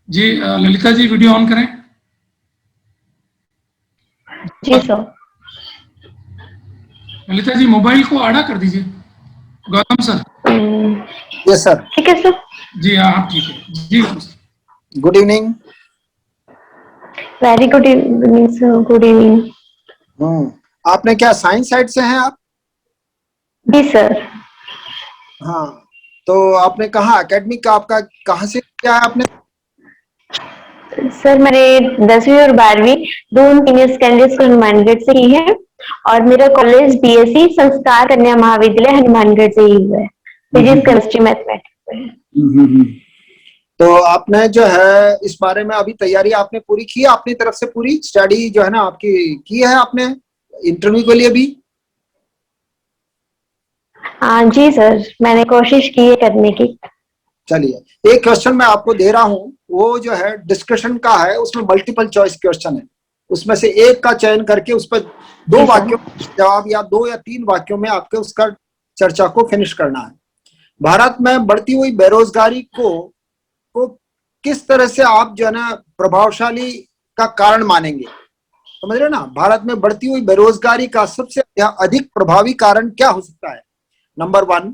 Ji Lalita ji video on करें। जी sir. Lalita ji mobile को आड़ा कर दीजिए। गौतम सर। Yes sir. ठीक है सर। जी हाँ आप ठीक है जी Gautam sir. Good evening. Very good evening sir, good evening. आपने क्या साइंस साइड से हैं आप? जी सर। हाँ, तो आपने कहा एकेडमिक का आपका कहाँ से किया है आपने? सर मैंने 10वीं और 12वीं दोनों सीनियर सेकेंडरी स्कूल हनुमानगढ़ से की है और मेरा कॉलेज बीएससी संस्कार कन्या महाविद्यालय हनुमानगढ़ से ही हुआ है, फिजिक्स केमिस्ट्री मैथमेटिक्स। तो आपने जो है इस बारे में अभी तैयारी आपने पूरी की है अपनी तरफ से, पूरी स्टडी जो है ना आपकी की है आपने इंटरव्यू के लिए भी? हाँ जी सर, मैंने कोशिश की है करने की। चलिए एक क्वेश्चन मैं आपको दे रहा हूं, वो जो है डिस्कशन का है, उसमें मल्टीपल चॉइस क्वेश्चन है, उसमें से एक का चयन करके उस पर दो वाक्यों जवाब या 2 या 3 वाक्यों में आपके उसका चर्चा को फिनिश करना है। भारत में बढ़ती हुई बेरोजगारी को किस तरह से आप जो है ना प्रभावशाली का कारण मानेंगे? समझ रहे ना, भारत में बढ़ती हुई बेरोजगारी का सबसे अधिक प्रभावी कारण क्या हो सकता है? नंबर 1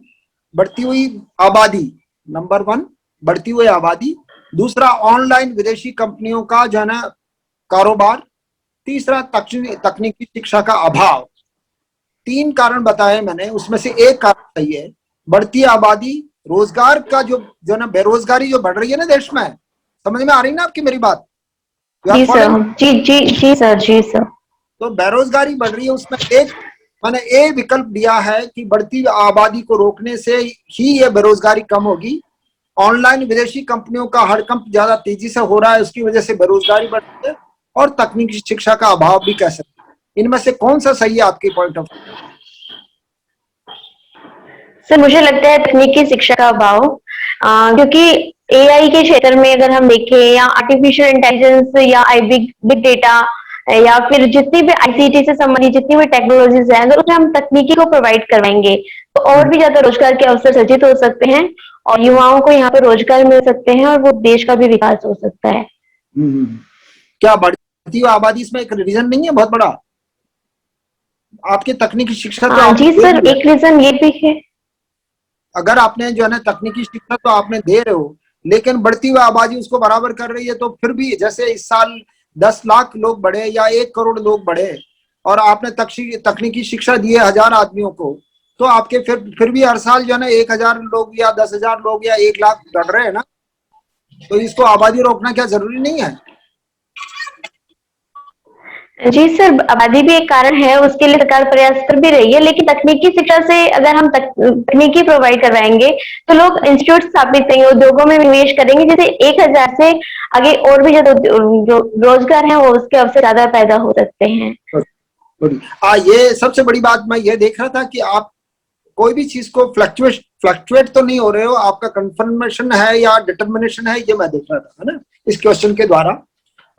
बढ़ती हुई आबादी, नंबर 1 बढ़ती हुई आबादी, दूसरा ऑनलाइन विदेशी कंपनियों का जो है ना कारोबार, तीसरा तकनीकी शिक्षा का अभाव। 3 कारण बताए मैंने, उसमें से एक कारण सही है। बढ़ती आबादी, रोजगार का जो ना बेरोजगारी जो बढ़ रही है ना देश में, समझ में आ रही है ना आपकी मेरी बात? जी सर, जी जी जी सर, जी सर। तो बेरोजगारी बढ़ रही है, उसमें एक मैंने ए विकल्प दिया है कि बढ़ती आबादी को रोकने से ही ये बेरोजगारी कम होगी। ऑनलाइन विदेशी कंपनियों का हड़कंप ज्यादा तेजी से हो रहा है, उसकी वजह से बेरोजगारी बढ़ रही है, और तकनीकी शिक्षा का अभाव भी कह सकते हैं। इनमें से कौन सा सही है आपके पॉइंट ऑफ? सर मुझे लगता है तकनीकी शिक्षा का अभाव, क्योंकि एआई के क्षेत्र में अगर हम देखें या आर्टिफिशियल इंटेलिजेंस या आई बिग डेटा या फिर जितनी भी आईसीटी से संबंधित जितनी भी टेक्नोलॉजीज है, अगर उसमें हम तकनीकी को प्रोवाइड करवाएंगे तो और भी ज्यादा रोजगार के अवसर सृजित हो सकते हैं और युवाओं को यहाँ पे रोजगार मिल सकते हैं और वो देश का भी विकास हो सकता है। क्या बढ़ती हुई आबादी इसमें एक रीजन नहीं है बहुत बड़ा? आपकी तकनीकी शिक्षा तो जी आपने दे सर, दी है। एक रीजन ये भी है। अगर आपने जो है ना तकनीकी शिक्षा तो आपने दे रहे हो, लेकिन बढ़ती हुई आबादी उसको बराबर कर रही है, तो फिर भी जैसे इस साल 10 लाख लोग बढ़े या 1 करोड़ लोग बढ़े और आपने तकनीकी शिक्षा दी है 1000 आदमियों को, तो आपके फिर भी हर साल जो है ना 1000 लोग या 10,000 लोग या 1 लाख बढ़ रहे हैं ना, तो इसको आबादी रोकना क्या जरूरी नहीं है? जी सर, आबादी भी एक कारण है, उसके लिए सरकार प्रयास कर भी रही है, लेकिन तकनीकी शिक्षा से अगर हम तकनीकी प्रोवाइड करवाएंगे तो लोग इंस्टीट्यूट स्थापित करेंगे, उद्योगों में निवेश करेंगे, जैसे 1000 से आगे और भी ज्यादा जो रोजगार है वो उसके अवसर ज्यादा पैदा हो सकते हैं। ये सबसे बड़ी बात मैं ये देख रहा था कि आप कोई भी चीज को फ्लक्चुएट तो नहीं हो रहे हो, आपका कंफर्मेशन है या डिटर्मिनेशन है, ये मैं देख रहा था, है ना, इस क्वेश्चन के द्वारा।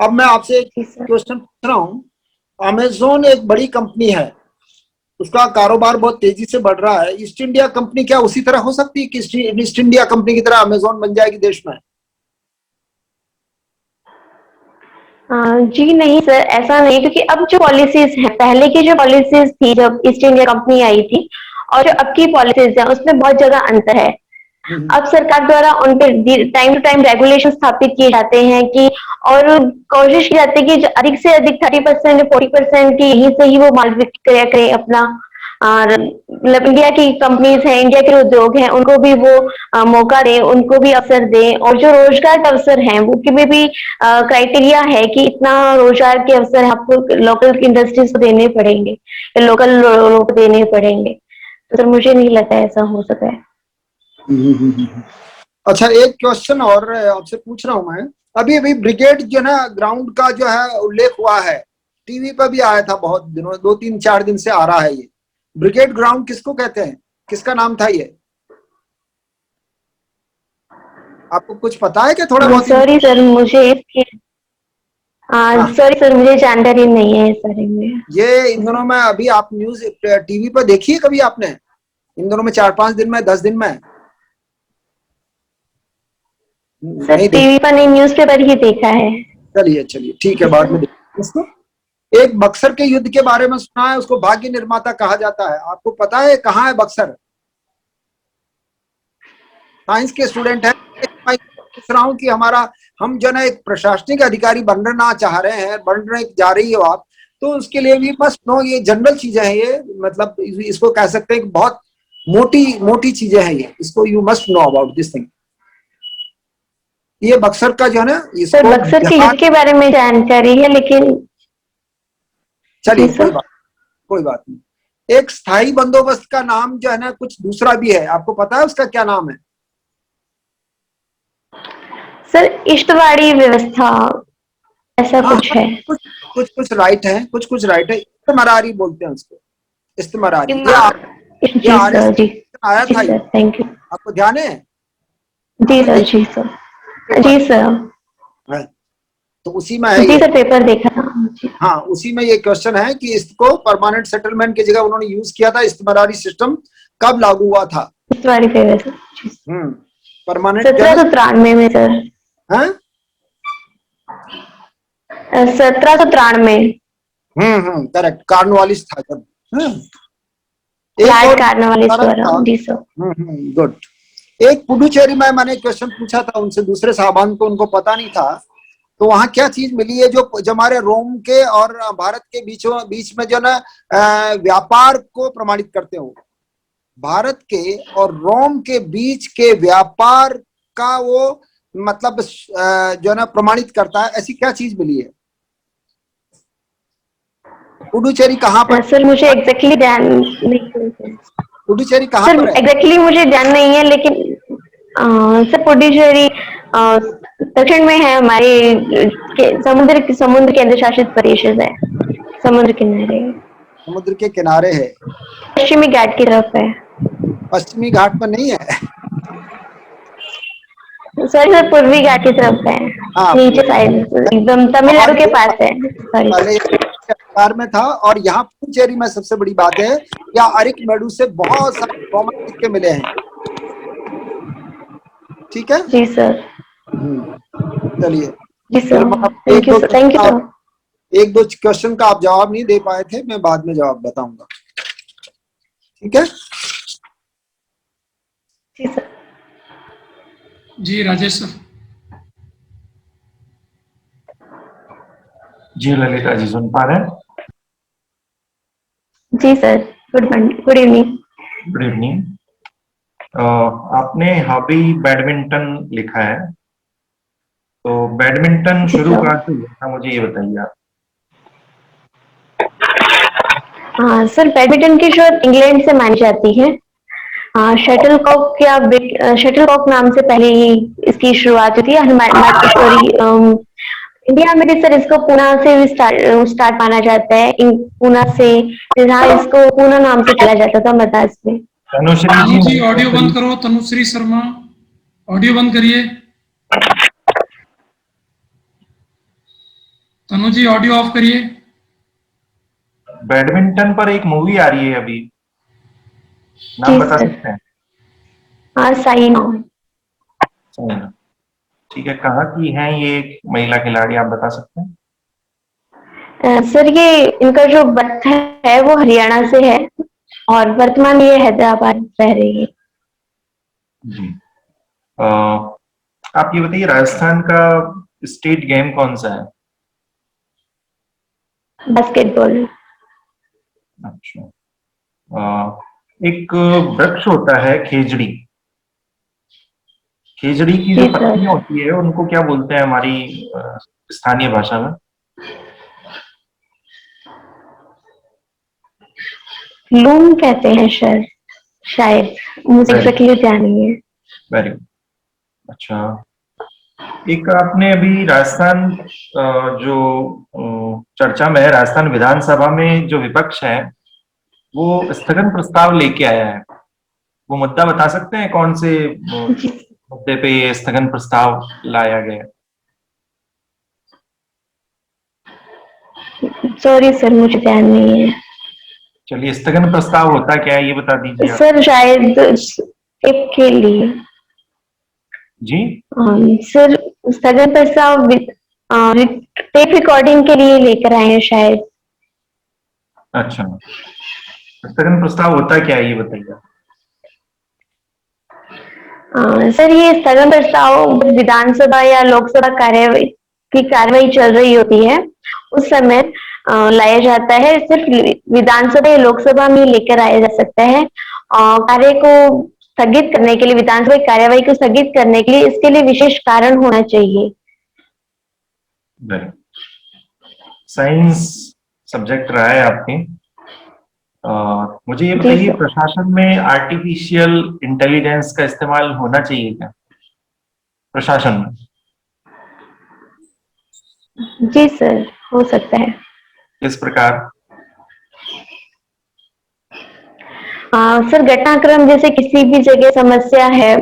अब मैं आपसे एक क्वेश्चन पूछ रहा हूँ। अमेजोन एक बड़ी कंपनी है, उसका कारोबार बहुत तेजी से बढ़ रहा है। ईस्ट इंडिया कंपनी क्या उसी तरह हो सकती है कि ईस्ट इंडिया कंपनी की तरह अमेजोन बन जाएगी देश में? जी नहीं सर, ऐसा नहीं, क्योंकि अब जो पॉलिसीज है, पहले की जो पॉलिसीज थी जब ईस्ट इंडिया कंपनी आई थी और जो अब की पॉलिसीज है उसमें बहुत ज्यादा अंतर है। अब सरकार द्वारा उन पे टाइम टू टाइम रेगुलेशन स्थापित किए जाते हैं कि और कोशिश की जाती है कि अधिक से अधिक 30% 40% की यहीं से ही वो माल बिक्री करें करें अपना। और मतलब इंडिया की कंपनीज हैं, इंडिया के उद्योग हैं, उनको भी वो मौका दें, उनको भी अवसर दें, और जो रोजगार के अवसर हैं वो की में भी क्राइटेरिया है कि इतना रोजगार के अवसर आपको लोकल इंडस्ट्रीज को देने पड़ेंगे या लोकल लोगों को देने पड़ेंगे। तो सर मुझे नहीं लगता ऐसा हो सका है। अच्छा एक क्वेश्चन और आपसे पूछ रहा हूं मैं। अभी अभी ब्रिगेड जो ना ग्राउंड का जो है उल्लेख हुआ है, टीवी पर भी आया था बहुत दिनों, 2 3 4 दिन से आ रहा है। ये ब्रिगेड ग्राउंड किसको कहते हैं, किसका नाम था ये? आपको कुछ पता है क्या थोड़ा बहुत? सॉरी सर, मुझे इसकी सॉरी सर, मुझे जानकारी नहीं है इस बारे में। ये इन दिनों में अभी आप न्यूज टीवी पर देखिए कभी आपने, इन दिनों में 4 5 दिन में 10 दिन में सर नहीं टीवी पर नहीं, न्यूज़पेपर ही देखा है। चलिए चलिए ठीक है, बाद में देखते हैं इसको। एक बक्सर के युद्ध के बारे में सुना है, उसको भाग्य निर्माता कहा जाता है। आपको पता है कहाँ है बक्सर? साइंस के स्टूडेंट हैं। मैं पूछ रहा हूँ कि हमारा, हम जो ना एक प्रशासनिक अधिकारी बनना चाह रहे हैं, बनने जा रही हो आप, तो उसके लिए भी मस्ट नो, ये जनरल चीजें हैं ये, मतलब इसको कह सकते हैं कि बहुत मोटी मोटी चीजें हैं ये, इसको you must know about this thing. ये बक्सर का जो है ना, सर इसको बक्सर के युद्ध के बारे में जानकारी है, लेकिन चलिए जी सर। कोई बात नहीं। एक स्थायी बंदोबस्त का नाम जो है ना कुछ दूसरा भी है, आपको पता है उसका क्या नाम है? सर इश्तवाड़ी व्यवस्था, ऐसा हाँ, कुछ है। कुछ कुछ कुछ राइट है, कुछ कुछ राइट है। इस्तेमरारी बोलते हैं उसको, इस्तेमरारी। ये जी आर्य सर, जी आया जी था ये, सर, थैंक यू। आपको ध्यान है? जी आपने सर, देखा जी सर, पेपर? जी सर, है, तो उसी में है जी ये। सर, पेपर देखा था जी। हाँ, उसी में ये क्वेश्चन है कि इसको परमानेंट सेटलमेंट की जगह उन्होंने यूज किया था। इस्तेमरारी सिस्टम कब लागू हुआ था? इश्तवाड़ी व्यवस्था परमानेंट जो है 1793 में सर, ना, 1793। करेक्ट, कार्नवालिस था जब। एक लॉर्ड और कार्नवालिस कारण द्वारा, था। जी सर। गुड। एक पुडुचेरी में मैंने क्वेश्चन पूछा था उनसे, दूसरे साहबान को, उनको पता नहीं था। तो वहां क्या चीज मिली है जो हमारे रोम के और भारत के बीच में जो ना व्यापार को प्रमाणित करते हो? भारत के और रोम के बीच के व्यापार का वो मतलब जो है ना प्रमाणित करता है, ऐसी क्या चीज मिली है? पुडुचेरी कहाँ पर? सर मुझे एग्जैक्टली ध्यान नहीं, पुडुचेरी कहाँ सर पर है? एग्जैक्टली मुझे ध्यान नहीं है, लेकिन सर पुडुचेरी दक्षिण में है हमारे, समुद्र केंद्र शासित प्रदेश है, समुद्र किनारे, समुद्र के किनारे है। पश्चिमी घाट की तरफ है। पश्चिमी घाट पर नहीं है। सर पूर्वी घाट की तरफ है, हाँ, नीचे साइड, एकदम तमिलनाडु और के ये पास है। सॉरी पहले अधिकार में था। और यहाँ पुडुचेरी में सबसे बड़ी बात है, या अरिकमेडु से बहुत सारे रोमन सिक्के मिले हैं। ठीक है। जी सर, चलिए, जी फिर सर, आप thank you sir, thank you sir. एक दो क्वेश्चन का आप जवाब नहीं दे पाए थे, मैं बाद में जवाब बताऊंगा। ठीक है। जी सर। जी राजेश सर। जी ललिता जी, सुन पा रहे हैं? जी sir, good morning, good evening. Good evening. आपने हॉबी बैडमिंटन लिखा है, तो बैडमिंटन शुरू कहाँ से हुआ था, मुझे ये बताइए आप। हाँ सर, बैडमिंटन की शुरुआत इंग्लैंड से मानी जाती है। शटल कॉक या शटल कॉक नाम से पहले ही इसकी शुरुआत हुई थी। हमारी सॉरी, इंडिया में भी सर इसको पूना से भी स्टार्ट माना जाता है, पूना से, जहाँ इसको पूना नाम से खेला जाता था मद्रास में। तनुश्री तनु जी जी, ऑडियो बंद करो, तनुश्री शर्मा ऑडियो बंद करिए। तनु जी ऑडियो ऑफ करिए। बैडमिंटन पर एक मूवी आ रही है अभी, नाम जी बता सर, सकते हैं? हाँ सही नाम। सही ना? ठीक है, कहाँ की है ये महिला खिलाड़ी, आप बता सकते हैं? सर ये इनका जो बर्थ है वो हरियाणा से है, और वर्तमान ये हैदराबाद रह रही है। जी। आप ये बताइए, राजस्थान का स्टेट गेम कौन सा है? बास्केटबॉल। अच्छा। एक वृक्ष होता है खेजड़ी, खेजड़ी की जो जी सर, पत्तियां होती है उनको क्या बोलते हैं हमारी स्थानीय भाषा में? लूम कहते हैं सर, शायद, मुझे एग्जैक्टली ध्यान नहीं है। Very good. अच्छा, एक आपने अभी राजस्थान जो चर्चा में है, राजस्थान विधानसभा में जो विपक्ष है वो स्थगन प्रस्ताव लेके आया है, वो मुद्दा बता सकते हैं कौन से मुद्दे पे ये स्थगन प्रस्ताव लाया गया? सॉरी सर, मुझे ध्यान नहीं है। चलिए, स्थगन प्रस्ताव होता क्या है ये बता दीजिए आप। सर शायद स्किप के लिए। जी। सर स्थगन प्रस्ताव टेप रिकॉर्डिंग के लिए लेकर आए हैं शायद। अच्छा, स्थगन प्रस्ताव होता क्या है ये बताइए। सर ये स्थगन प्रस्ताव विधानसभा या लोकसभा कार्यवाही की कार्यवाही चल रही होती है उस समय लाया जाता है। सिर्फ विधानसभा या लोकसभा में लेकर आया जा सकता है। कार्य को स्थगित करने के लिए, विधानसभा की कार्यवाही को स्थगित करने के लिए इसके लिए विशेष कारण होना चाहिए। साइंस सब्जेक्ट रहा है आपके। मुझे ये जी बताइए, सर। प्रशासन में आर्टिफिशियल इंटेलिजेंस का इस्तेमाल होना चाहिए क्या प्रशासन में? जी सर, हो सकता है। किस प्रकार? सर घटनाक्रम जैसे किसी भी जगह समस्या है,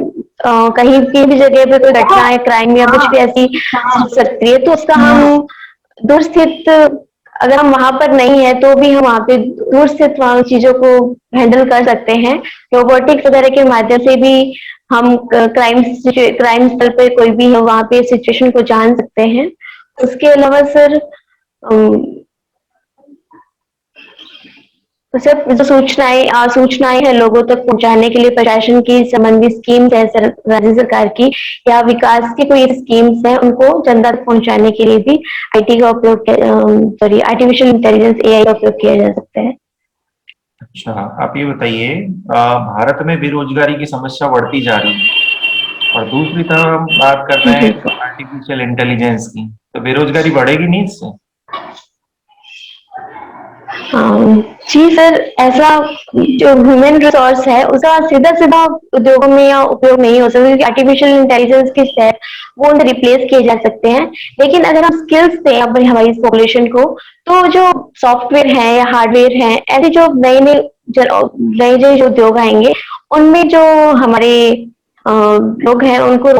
कहीं की भी जगह पे कोई घटना है, क्राइम या कुछ भी ऐसी हो सकती है, तो उसका हम दूर स्थित, अगर हम वहां पर नहीं है तो भी हम वहां पे दूर स्थित वहां चीजों को हैंडल कर सकते हैं। रोबोटिक्स वगैरह के माध्यम से भी हम क्राइम स्थल पे कोई भी है वहां पे सिचुएशन को जान सकते हैं। उसके अलावा सर तो सर जो सूचनाएं हैं लोगों तक पहुंचाने के लिए प्रशासन की संबंधित स्कीम्स है राज्य सरकार की, या विकास की कोई स्कीम्स है, उनको जनता तक पहुंचाने के लिए भी आईटी का उपयोग, सॉरी आर्टिफिशियल इंटेलिजेंस एआई का उपयोग किया जा सकता है। अच्छा, आप ये बताइए, भारत में बेरोजगारी की समस्या बढ़ती जा रही है और दूसरी तरफ हम बात कर रहे जी हैं सर। आर्टिफिशियल इंटेलिजेंस की, तो बेरोजगारी बढ़ेगी नहीं इससे? जी सर, ऐसा जो ह्यूमन रिसोर्स है उसका सीधा सीधा उद्योगों में या उपयोग नहीं हो सकता, क्योंकि आर्टिफिशियल इंटेलिजेंस के स्टेप वो उन्हें रिप्लेस किए जा सकते हैं। लेकिन अगर हम स्किल्स दें अपनी हमारी पॉपुलेशन को, तो जो सॉफ्टवेयर है या हार्डवेयर है, ऐसे जो नए नए नए जो उद्योग आएंगे उनमें जो हमारे लोग हैं उनको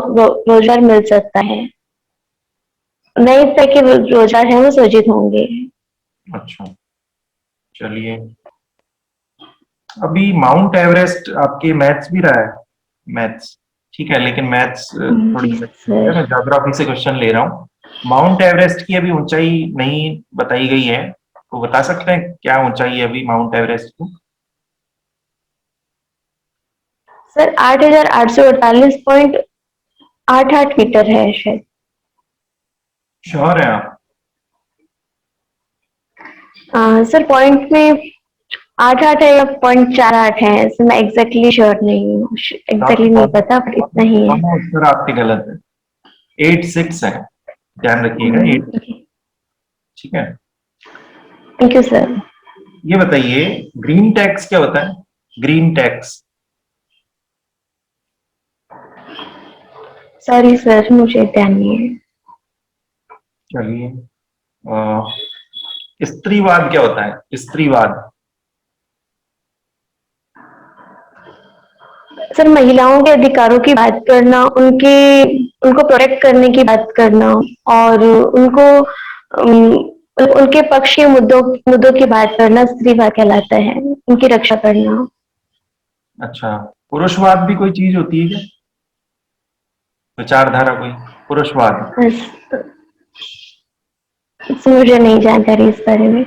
रोजगार मिल सकता है, नए तरह के रोजगार है वो सृजित होंगे। अच्छा, चलिए। अभी माउंट एवरेस्ट आपके मैथ्स भी रहा है, मैथ्स ठीक है, लेकिन मैथ्स थोड़ी जी है, सर। मैं ज्योग्राफी से क्वेश्चन ले रहा हूँ। माउंट एवरेस्ट की अभी ऊंचाई नहीं बताई गई है, तो बता सकते हैं क्या ऊंचाई है अभी माउंट एवरेस्ट की? सर 8,848.88 मीटर है शायद। श्योर है आप? सर पॉइंट में 8,8 है या 0.48 है, सर मैं एग्जैक्टली श्योर नहीं हूँ, एग्जैक्टली नहीं पता, पर इतना ही है। दोनों उत्तर आपके गलत है। 86 है, ध्यान रखिएगा 8। ठीक है। Thank you sir. ये बताइए, ग्रीन टैक्स क्या होता है? Green tax. सॉरी सर, मुझे ध्यान नहीं है। चलिए, स्त्रीवाद क्या होता है? स्त्रीवाद। सर महिलाओं के अधिकारों की बात करना, उनको प्रोटेक्ट करने की बात करना, और उनको उनके पक्ष के मुद्दों की बात करना स्त्रीवाद कहलाता है, उनकी रक्षा करना। अच्छा, पुरुषवाद भी कोई चीज होती है क्या? विचारधारा कोई पुरुषवाद? मुझे नहीं जानकारी इस बारे में।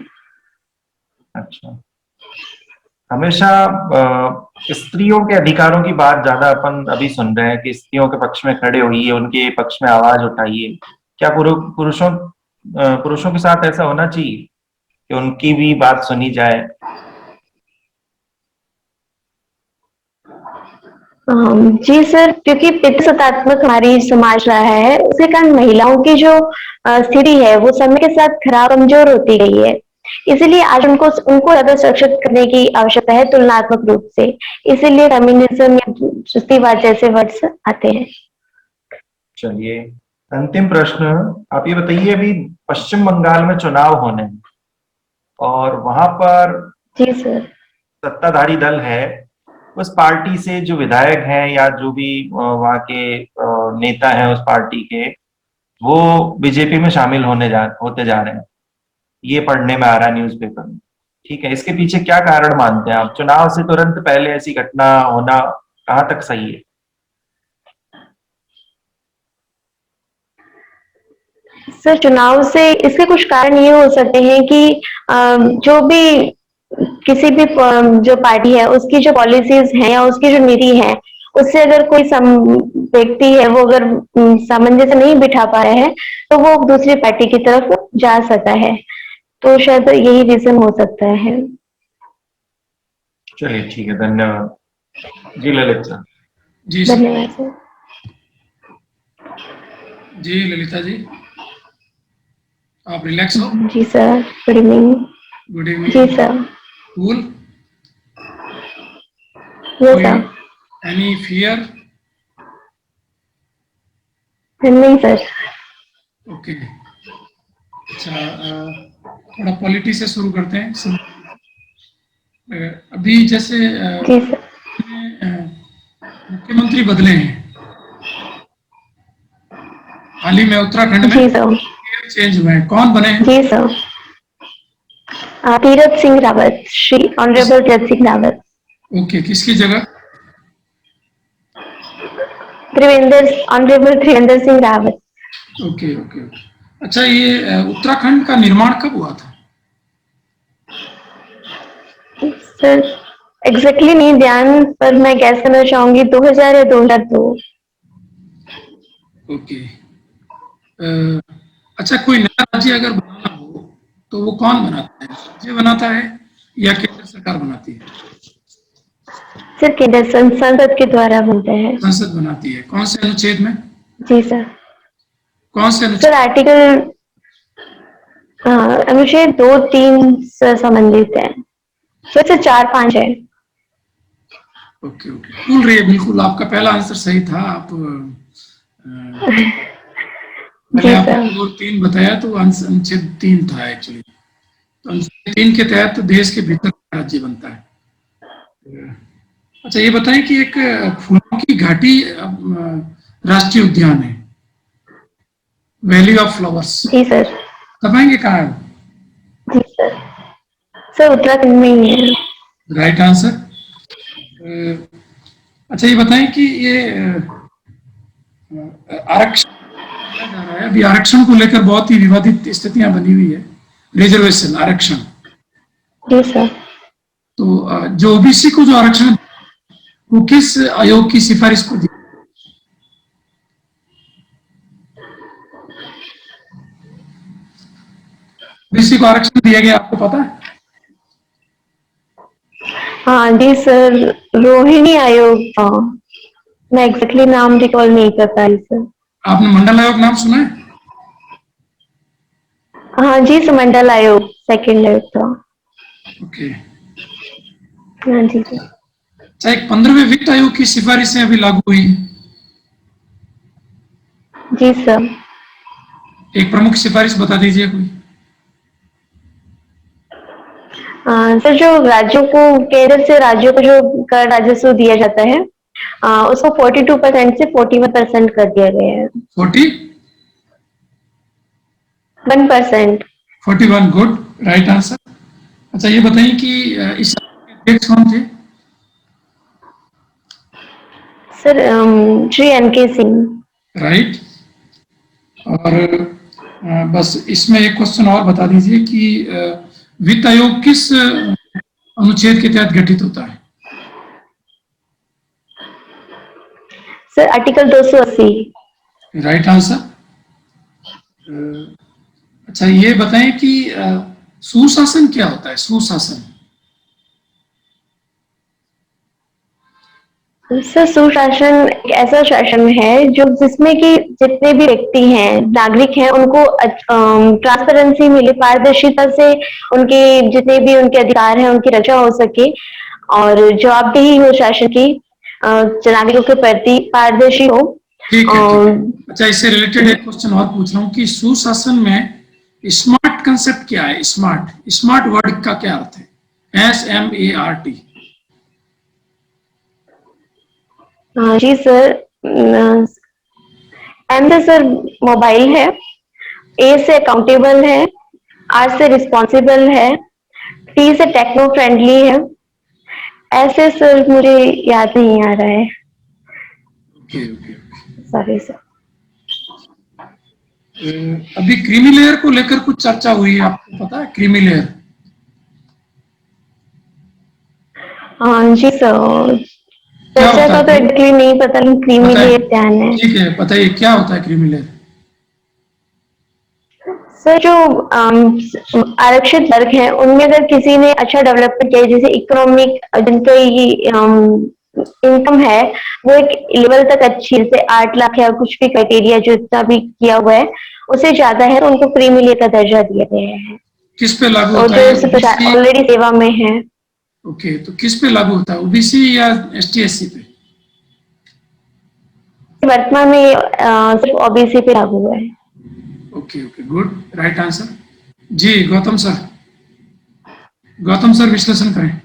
अच्छा, हमेशा स्त्रियों के अधिकारों की बात ज्यादा अपन अभी सुन रहे हैं कि स्त्रियों के पक्ष में खड़े होइए, उनके पक्ष में आवाज उठाइए। क्या पुरुषों के साथ ऐसा होना चाहिए कि उनकी भी बात सुनी जाए? जी सर, क्योंकि पितृसत्तात्मक हमारी समाज रहा है, उसके कारण महिलाओं की जो स्थिति है वो समय के साथ खराब कमजोर होती गई है। इसीलिए आज उनको उनको ज्यादा सुरक्षित करने की आवश्यकता है तुलनात्मक रूप से। इसीलिए फेमिनिज्म या स्त्रीवाद जैसे वर्ड्स आते हैं। चलिए, अंतिम प्रश्न। आप ये बताइए, अभी पश्चिम बंगाल में चुनाव होने हैं और वहां पर जी सर। सत्ताधारी दल है, उस पार्टी से जो विधायक हैं या जो भी वहाँ के नेता हैं उस पार्टी के, वो बीजेपी में शामिल होते जा रहे हैं। ये पढ़ने में आ रहा है न्यूज़पेपर में। ठीक है, इसके पीछे क्या कारण मानते हैं आप? चुनाव से तुरंत पहले ऐसी घटना होना कहाँ तक सही है? सर चुनाव से इसके कुछ कारण ये हो सकते हैं कि जो भी किसी भी जो पार्टी है उसकी जो पॉलिसीज हैं या उसकी जो नीति है उससे अगर कोई व्यक्ति है वो अगर सामंजस्य नहीं बिठा पा रहा है तो वो दूसरी पार्टी की तरफ जा सकता है, तो शायद यही रीजन हो सकता है। चलिए ठीक है, धन्यवाद जी। ललित सर। जी सर। धन्यवाद सर। जी ललिता जी, आप रिलैक्स हो? जी sir, good evening. Good evening. जी sir. Cool? Yes sir. Any fear? नहीं सर। ओके। अच्छा, थोड़ा पॉलिटी से शुरू करते हैं। अभी जैसे जी सर। मुख्यमंत्री बदले हैं हाल ही में उत्तराखंड जी में, सर। चेंज हुए हैं, कौन बने हैं? जी sir, Tirath Singh Rawat, Shri honourable Tirath Singh Rawat. Okay, किसकी जगह? Honourable Trivendra Singh Rawat. Okay okay okay. अच्छा, ये उत्तराखंड का निर्माण कब हुआ था? सर एग्जैक्टली नहीं ध्यान, पर मैं गैस करना चाहूंगी 2000 या 2002। ओके। अच्छा, कोई नया राज्य अगर बनाना हो तो वो कौन बनाता है? राज्य बनाता है या केंद्र सरकार बनाती है? सर केंद्र संसद के द्वारा बनते हैं। संसद बनाती है। कौन से अनुच्छेद में? जी सर। कौन से सर अनुच्छेद? आर्टिकल अनुच्छेद 2-3 से संबंधित है, वैसे 4-5 है। ओके ओके, भूल रही है बिल्कुल। आपका पहला आंसर सही था। आप पहले जी आपने सर। 2 और 3 बताया तो अनुच्छेद 3 था एक्चुअली। तो अनुच्छेद 3 के तहत देश के भीतर राज्य बनता है। अच्छा, ये बताएं कि एक फूलों की घाटी राष्ट्रीय उद्यान है, वैली ऑफ फ्लावर्स, जी सर। बताएंगे कहाँ है? जी सर। सर उत्तराखंड में ही है। Right answer. अच्छा, ये बताएं कि ये आरक्षण किया जा रहा है अभी, आरक्षण को लेकर बहुत ही विवादित स्थितियां बनी हुई है। रिजर्वेशन, आरक्षण, जी सर। तो जो ओबीसी को जो आरक्षण, वो किस आयोग की सिफारिश को दिया? ओबीसी को आरक्षण दिया गया, आपको पता है? हाँ जी सर, रोहिणी आयोग था। मैं एग्जैक्टली नाम रिकॉल नहीं कर पाई सर। आपने मंडल आयोग नाम सुना है? हाँ जी, सुमंडल आयोग सेकंड आयोग था। ओके। हाँ जी सर। अच्छा, एक 15वें वित्त आयोग की सिफारिशें अभी लागू हुई हैं। जी सर। एक प्रमुख सिफारिश बता दीजिए कोई। सर जो राज्यों को, केंद्र से राज्यों को जो कर राजस्व दिया जाता है उसको 42% से 41% कर दिया गया है। 1%। 41, गुड, राइट आंसर। अच्छा, ये बताइए कि इस अध्यक्ष कौन थे? Sir Shri NK Singh. Right. और बस इसमें एक क्वेश्चन और बता दीजिए कि वित्त आयोग किस अनुच्छेद के तहत गठित होता है? Sir article 280। Right answer. अच्छा, ये बताएं कि सुशासन क्या होता है? सुशासन। सर सुशासन एक ऐसा शासन है जो जिसमें कि जितने भी व्यक्ति हैं, नागरिक हैं, उनको ट्रांसपेरेंसी मिले, पारदर्शिता से उनके जितने भी उनके अधिकार हैं उनकी रक्षा हो सके, और जवाबदेही हो शासन की, नागरिकों के प्रति पारदर्शी हो। ठीक है ठीक है। अच्छा, इससे रिलेटेड एक क्वेश्चन और पूछ रहा हूँ कि सुशासन में स्मार्ट कंसेप्ट क्या है? स्मार्ट, स्मार्ट वर्ड का क्या अर्थ है? SMART। हाँ जी सर। एम से सर मोबाइल है, A से अकाउंटेबल है, R से रिस्पॉन्सिबल है, T से टेक्नो फ्रेंडली है। ऐसे सर मुझे याद नहीं आ रहा है। Okay okay. Sorry sir. अभी क्रीमी लेयर को लेकर कुछ चर्चा हुई है, आपको पता है क्रीमी लेयर? हाँ जी सर, क्या चर्चा होता का तो है? एग्जैक्टली नहीं पता, लेकिन क्रीमी बताइए। लेयर ध्यान है। ठीक है, बताइए क्या होता है क्रीमी लेयर? सर जो आरक्षित वर्ग हैं उनमें अगर किसी ने अच्छा डेवलपमेंट किया, जैसे इकोनॉमिक जिनका इनकम है वो एक लेवल तक अच्छी, जैसे 8 लाख या कुछ भी क्राइटेरिया जो इतना भी किया हुआ है उससे ज्यादा है, तो उनको क्रीमी लेयर का दर्जा दिया गया है। किस पे लागू और होता जो है, ओबीसी? ऑलरेडी सेवा में है। ओके, तो किस पे लागू होता है, ओबीसी या एसटी एससी पे? वर्तमान में सिर्फ ओबीसी पे लागू हुआ है। Okay okay, good, right answer. जी गौतम सर, गौतम सर विश्लेषण करें।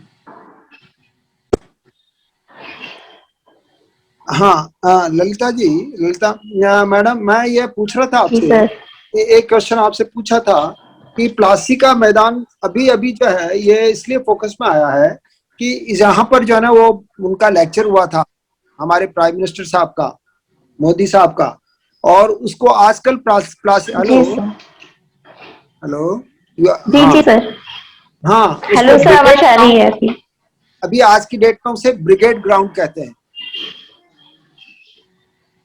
हाँ ललिता जी, ललिता मैडम, मैं ये पूछ रहा था जी आपसे, सर। एक क्वेश्चन आपसे पूछा था कि प्लासी का मैदान अभी अभी जो है ये इसलिए फोकस में आया है कि यहाँ पर जो है ना वो उनका लेक्चर हुआ था हमारे प्राइम मिनिस्टर साहब का, मोदी साहब का, और उसको आजकल प्लासी, हेलो जी सर। हेलो, जी हाँ जी सर। हाँ, हेलो उसको सर, ब्रिगेड आवाज आ रही ग्राउंड, है अभी। अभी आज की डेट में उसे ब्रिगेड ग्राउंड कहते हैं।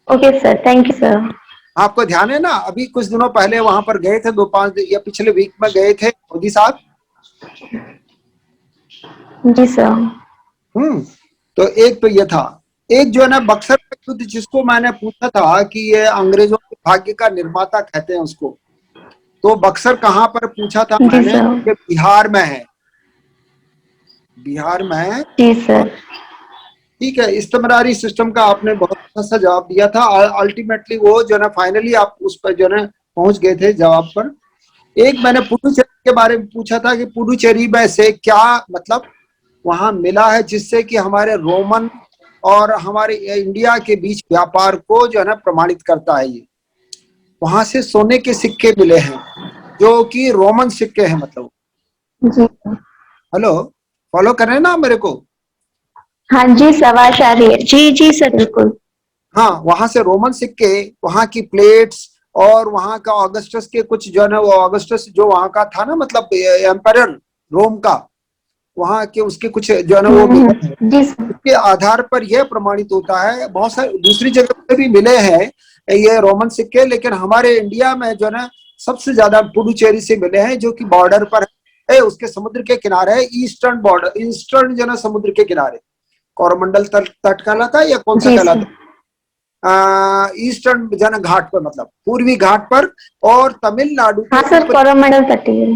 Okay sir, thank you sir. आपको ध्यान है ना, अभी कुछ दिनों पहले वहां पर गए थे, 2-5 या पिछले वीक में गए थे मोदी साहब। जी सर। तो एक तो ये था, एक जो है ना बक्सर का युद्ध, जिसको मैंने पूछा था कि ये अंग्रेजों के भाग्य का निर्माता कहते हैं उसको, तो बक्सर कहाँ पर पूछा था जी मैंने, सर। ये बिहार में है, बिहार में है। जी और सर। ठीक है, इस्तेमारी सिस्टम का आपने बहुत अच्छा सा जवाब दिया था, अल्टीमेटली वो जो है ना फाइनली आप उस पर जो है ना पहुंच गए थे जवाब पर। एक मैंने पुडुचेरी के बारे में पूछा था कि पुडुचेरी में से क्या मतलब वहां मिला है जिससे कि हमारे रोमन और हमारे इंडिया के बीच व्यापार को जो है ना प्रमाणित करता है। ये वहां से सोने के सिक्के मिले हैं जो कि रोमन सिक्के हैं, मतलब। जी सर। हेलो, फॉलो कर रहे हैं ना आप मेरे को? हाँ जी सर, आवाज आ रही है। जी जी सर, बिल्कुल। हाँ, वहां से रोमन सिक्के, वहां की प्लेट्स, और वहां का ऑगस्टस के कुछ जो है ना, वो ऑगस्टस जो वहां का था ना, मतलब एम्पायर रोम का, वहां के उसके कुछ जो है ना वो मिले हैं। जी सर। उसके आधार पर यह प्रमाणित होता है, बहुत सारे दूसरी जगह पे भी मिले हैं ये रोमन सिक्के, लेकिन हमारे इंडिया में जो है ना सबसे ज्यादा पुडुचेरी से मिले हैं, जो कि बॉर्डर पर है, उसके समुद्र के किनारे है, ईस्टर्न बॉर्डर, ईस्टर्न जो है ना समुद्र के किनारे, कोरोमंडल तट कहलाता है या कौन सा जी कहलाता सर। है, ईस्टर्न जन घाट पर, मतलब पूर्वी घाट पर, और तमिलनाडु के हाँ सर, ऊपर। कोरोमंडल तट है।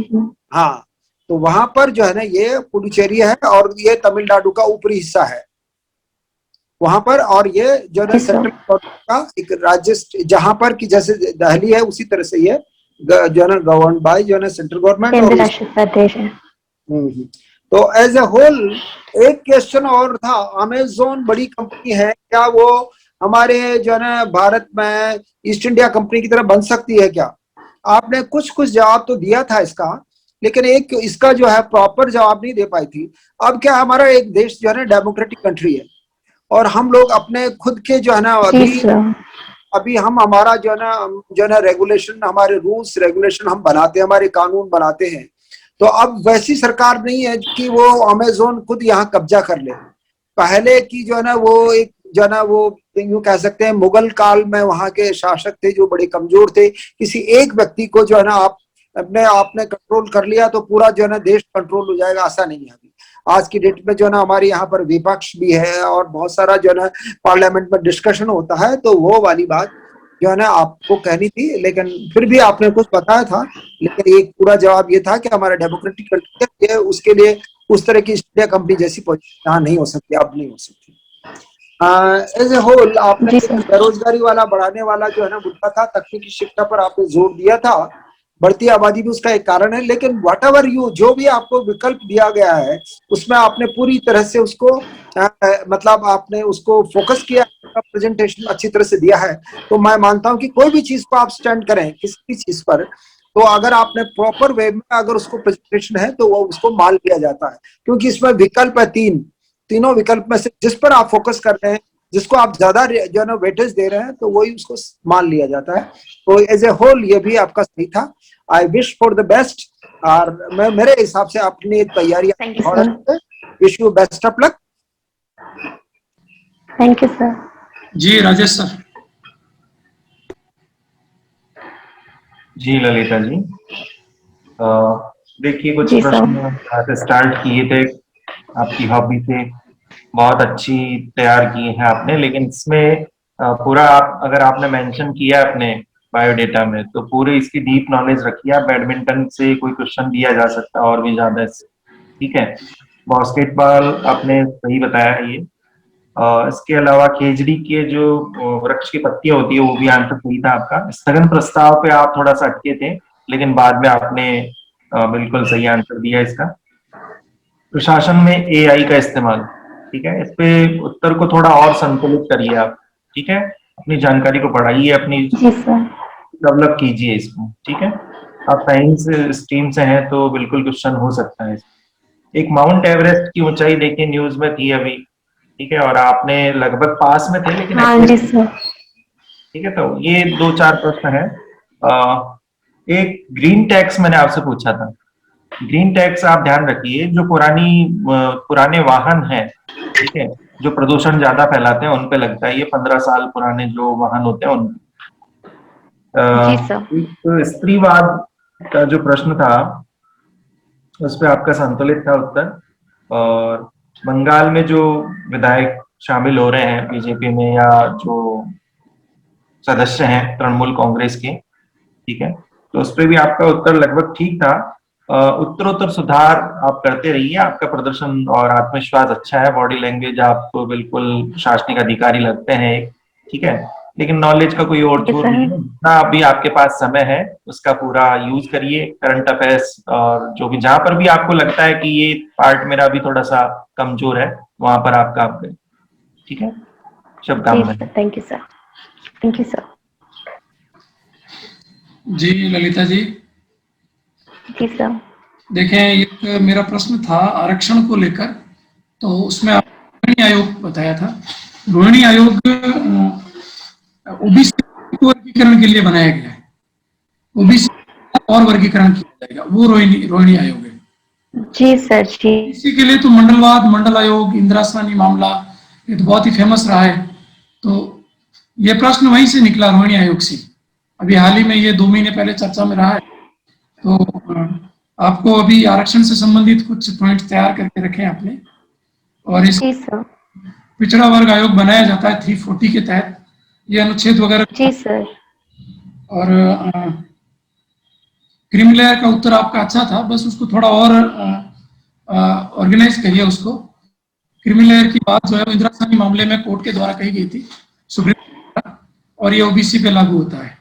हाँ, तो वहां पर जो है ना ये पुडुचेरी है, और ये तमिलनाडु का ऊपरी हिस्सा है वहां पर, और ये जो है ना जी सर। सेंट्रल गवर्नमेंट का एक राज्य, जहां पर कि जैसे दिल्ली है उसी तरह से ये जो है ना गवर्न बाय जो है ना सेंट्रल गवर्नमेंट, केंद्र और उस शासित प्रदेश है। तो एज ए होल एक क्वेश्चन और था, अमेजोन बड़ी कंपनी है, क्या वो हमारे जो है ना भारत में ईस्ट इंडिया कंपनी की तरह बन सकती है क्या? आपने कुछ कुछ जवाब तो दिया था इसका, लेकिन एक इसका जो है प्रॉपर जवाब नहीं दे पाई थी। अब क्या, हमारा एक देश जो है ना डेमोक्रेटिक कंट्री है, और हम लोग अपने खुद के जो है ना जी अभी सर। अभी हम हमारा जो है ना रेगुलेशन, हमारे रूल्स रेगुलेशन हम बनाते हैं, हमारे कानून बनाते हैं। तो अब वैसी सरकार नहीं है कि वो अमेजोन खुद यहाँ कब्जा कर ले। पहले की जो है ना वो एक जो है ना वो यूं कह सकते हैं मुगल काल में वहां के शासक थे जो बड़े कमजोर थे, किसी एक व्यक्ति को जो है ना अपने आपने कंट्रोल कर लिया तो पूरा जो है ना देश कंट्रोल हो जाएगा, ऐसा नहीं है। अभी आज की डेट में जो है ना हमारे यहाँ पर विपक्ष भी है, और बहुत सारा जो है ना पार्लियामेंट में डिस्कशन होता है, तो वो वाली बात जो है ना आपको कहनी थी, लेकिन फिर भी आपने कुछ बताया था। लेकिन एक पूरा जवाब ये था कि हमारा डेमोक्रेटिक कंट्री है, उसके लिए उस तरह की इंडिया कंपनी जैसी पोजीशन यहाँ नहीं हो सकती, अब नहीं हो सकती। एज ए होल आपने जी एक सर। बेरोजगारी वाला बढ़ाने वाला जो है ना मुद्दा था, तकनीकी शिक्षा पर आपने जोर दिया था, बढ़ती आबादी भी उसका एक कारण है, लेकिन वट एवर यू जो भी आपको विकल्प दिया गया है उसमें आपने पूरी तरह से उसको मतलब आपने उसको फोकस किया, प्रेजेंटेशन अच्छी तरह से दिया है। तो मैं मानता हूं कि कोई भी चीज को आप स्टैंड करें किसी भी चीज पर, तो अगर आपने प्रॉपर वे में अगर उसको प्रेजेंटेशन है तो वो उसको मान लिया जाता है, क्योंकि इसमें विकल्प है तीनों विकल्प में से जिस पर आप फोकस कर रहे हैं जिसको आप ज्यादा जो है ना वेटेज दे रहे हैं तो वही उसको मान लिया जाता है। तो एज ए होल ये भी आपका सही था। I wish for the best. और मैं मेरे हिसाब से अपनी तैयारी Thank you, sir. Wish you best of luck. Thank you sir. जी राजेश सर। जी ललिता जी, देखिए कुछ जी, सर। प्रश्न स्टार्ट किए थे आपकी हॉबी से, बहुत अच्छी तैयार की है आपने, लेकिन इसमें पूरा आप अगर आपने मेंशन किया अपने बायोडेटा में तो पूरी इसकी डीप नॉलेज रखिए आप। बैडमिंटन से कोई क्वेश्चन दिया जा सकता है और भी ज्यादा इससे, ठीक है। बास्केटबॉल आपने सही बताया है ये। इसके अलावा खेजड़ी के जो वृक्ष की पत्तियां होती है वो भी आंसर सही था आपका। स्थगन प्रस्ताव पे आप थोड़ा सा अटके थे लेकिन बाद में आपने बिल्कुल सही आंसर दिया इसका। प्रशासन में एआई का इस्तेमाल, ठीक है, इस पे उत्तर को थोड़ा और संतुलित करिए आप, ठीक है। अपनी जानकारी को बढ़ाइए, अपनी जी सर। डेवलप कीजिए इसको, ठीक है। आप साइंस स्ट्रीम से हैं तो बिल्कुल क्वेश्चन हो सकता है। एक माउंट एवरेस्ट की ऊंचाई देखिए न्यूज में थी अभी, ठीक है, और आपने लगभग पास में थे लेकिन हाँ जी सर। ठीक है। तो ये 2-4 प्रश्न है। एक ग्रीन टैक्स मैंने आपसे पूछा था। ग्रीन टैक्स आप ध्यान रखिए, जो पुराने वाहन हैं, ठीक है, जो प्रदूषण ज्यादा फैलाते हैं उन पे लगता है। ये 15 साल पुराने जो वाहन होते हैं उन जी सर। एक स्त्रीवाद का जो प्रश्न था उस पे आपका संतुलित था उत्तर। और बंगाल में जो विधायक शामिल हो रहे हैं बीजेपी में या जो सदस्य हैं तृणमूल कांग्रेस के, ठीक है, तो उस पर भी आपका उत्तर लगभग ठीक था। उत्तरोत्तर सुधार आप करते रहिए, आपका प्रदर्शन और आत्मविश्वास अच्छा है, बॉडी लैंग्वेज आप बिल्कुल प्रशासनिक अधिकारी लगते हैं, ठीक है। लेकिन नॉलेज का कोई और छोर नहीं है, जितना अभी आपके पास समय है उसका पूरा यूज करिए। करंट अफेयर्स और जो भी जहां पर भी आपको लगता है कि ये पार्ट मेरा अभी थोड़ा सा कमजोर है वहां पर आप काम करें, ठीक है। शुभकामनाएं। Thank you sir. Thank you sir. जी ललिता जी। जी सर। देखें, एक मेरा प्रश्न था आरक्षण को लेकर, तो उसमें आपने रोहिणी आयोग बताया था। रोहिणी आयोग ओबीसी वर्गीकरण के लिए बनाया गया है। ओबीसी और वर्गीकरण किया जाएगा, वो रोहिणी आयोग है। जी सर। जी। इसी के लिए तो मंडलवाद, मंडल आयोग, इंदिरासानी मामला ये तो बहुत ही फेमस रहा है। तो ये प्रश्न वहीं से निकला, रोहिणी आयोग से। अभी हाल ही में ये 2 महीने पहले चर्चा में रहा है। तो आपको अभी आरक्षण से संबंधित कुछ पॉइंट तैयार करके रखे हैं आपने। और इस जी सर। पिछड़ा वर्ग आयोग बनाया जाता है 340 के तहत, ये अनुच्छेद वगैरह। जी सर। और क्रीमी लेयर का उत्तर आपका अच्छा था, बस उसको थोड़ा और ऑर्गेनाइज करिए उसको। क्रीमी लेयर की बात जो है वो इंदिरासानी मामले में कोर्ट के द्वारा कही गई थी, सुप्रीम कोर्ट, और ये ओबीसी पे लागू होता है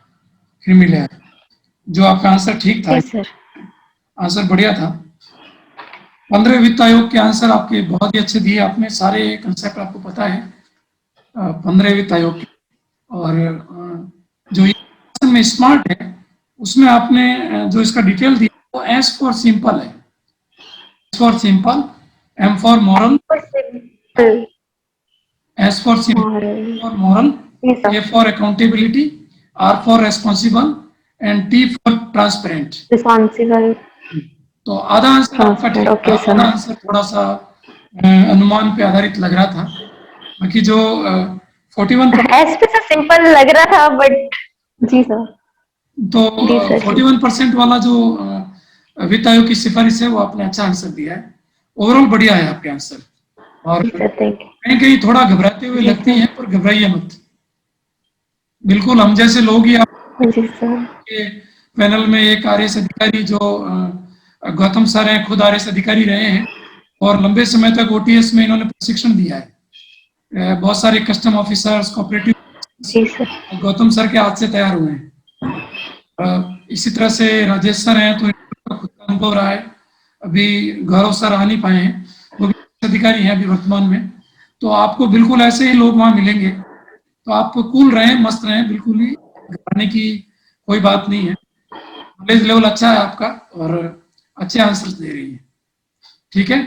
क्रीमी लेयर। जो आपका आंसर ठीक था, जी सर। आंसर बढ़िया था। 15 वित्त आयोग के आंसर आपके बहुत ही अच्छे दिए आपने, सारे कंसेप्ट आपको पता है 15 वित्त आयोग के। और जो में स्मार्ट है उसमें आपने जो इसका डिटेल दिया वो एस फॉर सिंपल है। S for simple, M for moral, S for moral, A for accountability, R for responsible and T for transparent. Responsible. तो आधा आंसर आपका ठीक था, आधा आंसर थोड़ा सा अनुमान पे आधारित लग रहा था। बाकी जो 41 एस पे तो सिंपल लग रहा था बट जी सर। तो 41% वाला जो वित्त आयोग की सिफारिश है वो आपने अच्छा आंसर दिया है। ओवरऑल बढ़िया है आपके आंसर। और कहीं कहीं थोड़ा घबराते हुए लगते हैं, पर घबराइए मत, बिल्कुल हम जैसे लोग ही आपके पैनल में एक आरएएस अधिकारी जो गौतम सर हैं, खुद आरएएस अधिकारी रहे हैं और लंबे समय तक ओटीएस में इन्होंने प्रशिक्षण दिया है। बहुत सारे custom officers, cooperative Gautam sir के हाथ से तैयार हुए हैं। इसी तरह से राजेश सर हैं तो इनका खुद का अनुभव रहा है। अभी गौरव सर आ नहीं पाए हैं, वो भी अधिकारी हैं अभी वर्तमान में। तो आपको बिल्कुल ऐसे ही लोग वहां मिलेंगे, तो आप कूल रहें, मस्त रहें, बिल्कुल ही घबराने की कोई बात नहीं है। नॉलेज लेवल अच्छा है आपका और अच्छे आंसर्स दे रही है, ठीक है।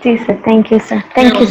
जी sir, thank you sir, thank you.